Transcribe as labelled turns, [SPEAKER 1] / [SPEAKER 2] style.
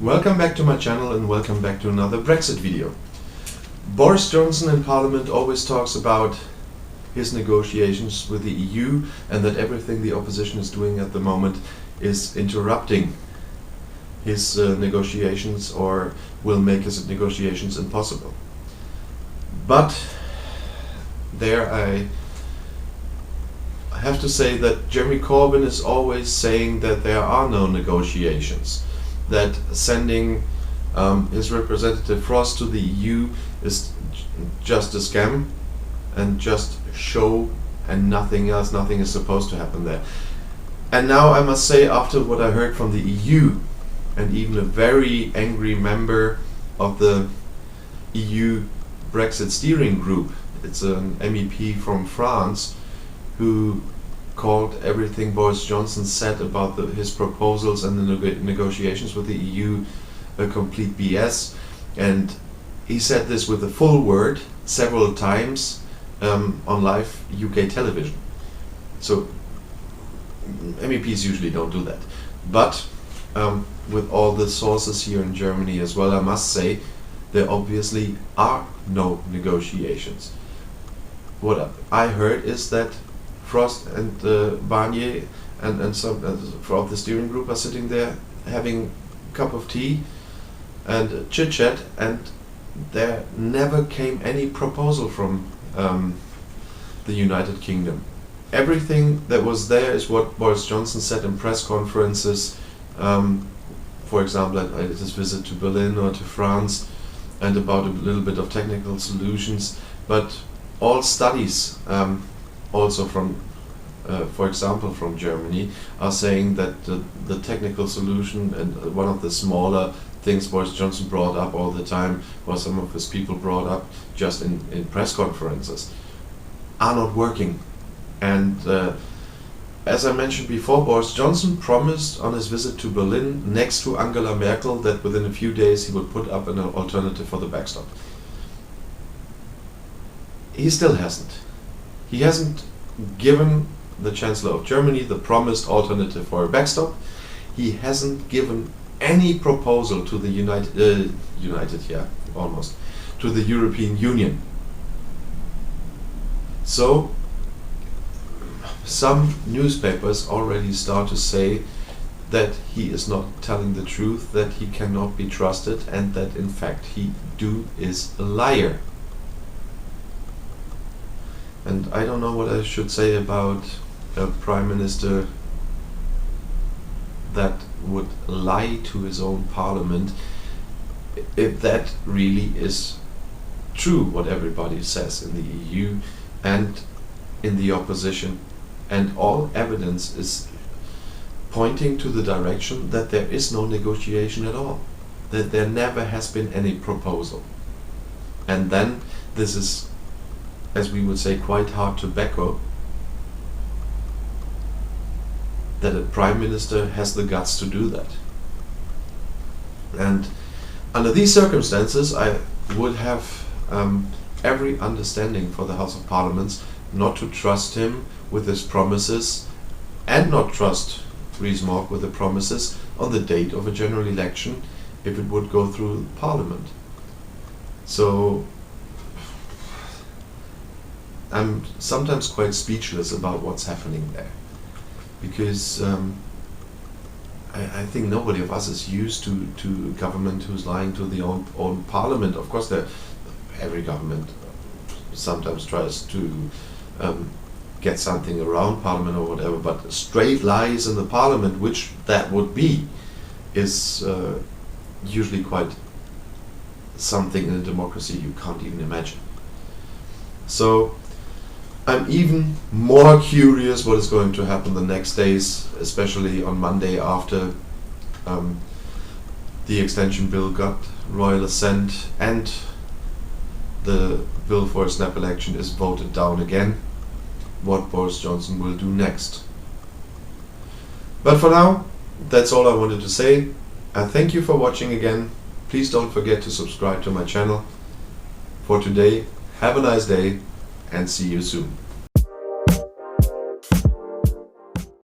[SPEAKER 1] Welcome back to my channel and welcome back to another Brexit video. Boris Johnson in Parliament always talks about his negotiations with the EU and that everything the opposition is doing at the moment is interrupting his negotiations or will make his negotiations impossible. But there I have to say that Jeremy Corbyn is always saying that there are no negotiations, that sending his representative Frost to the EU is just a scam and just show and nothing else. Nothing is supposed to happen there. And now I must say, after what I heard from the EU and even a very angry member of the EU Brexit steering group, it's an MEP from France, who called everything Boris Johnson said about his proposals and the negotiations with the EU a complete BS. And he said this with a full word several times on live UK television. So MEPs usually don't do that. But with all the sources here in Germany as well, I must say there obviously are no negotiations. What I heard is that Frost and Barnier and some from the steering group are sitting there having a cup of tea and chit chat, and there never came any proposal from the United Kingdom. Everything that was there is what Boris Johnson said in press conferences, for example at his visit to Berlin or to France, and about a little bit of technical solutions. But all studies also from, for example, from Germany, are saying that the technical solution and one of the smaller things Boris Johnson brought up all the time, or some of his people brought up just in press conferences, are not working. And as I mentioned before, Boris Johnson promised on his visit to Berlin next to Angela Merkel that within a few days he would put up an alternative for the backstop. He still hasn't. He hasn't given the Chancellor of Germany the promised alternative for a backstop. He hasn't given any proposal to the to the European Union. So some newspapers already start to say that he is not telling the truth, that he cannot be trusted, and that in fact he is a liar. And I don't know what I should say about a Prime Minister that would lie to his own parliament, if that really is true, what everybody says in the EU and in the opposition. And all evidence is pointing to the direction that there is no negotiation at all, that there never has been any proposal. And then this is, as we would say, quite hard tobacco, that a Prime Minister has the guts to do that. And under these circumstances, I would have every understanding for the House of Parliaments not to trust him with his promises, and not trust Rees-Mogg with the promises on the date of a general election if it would go through Parliament. So I'm sometimes quite speechless about what's happening there, because I think nobody of us is used to government who's lying to the own parliament. Of course, every government sometimes tries to get something around parliament or whatever, but straight lies in the parliament, which that would be, is usually quite something in a democracy you can't even imagine. So I'm even more curious what is going to happen the next days, especially on Monday after the extension bill got royal assent and the bill for a snap election is voted down again, what Boris Johnson will do next. But for now, that's all I wanted to say. I thank you for watching again. Please don't forget to subscribe to my channel. For today, have a nice day and see you soon.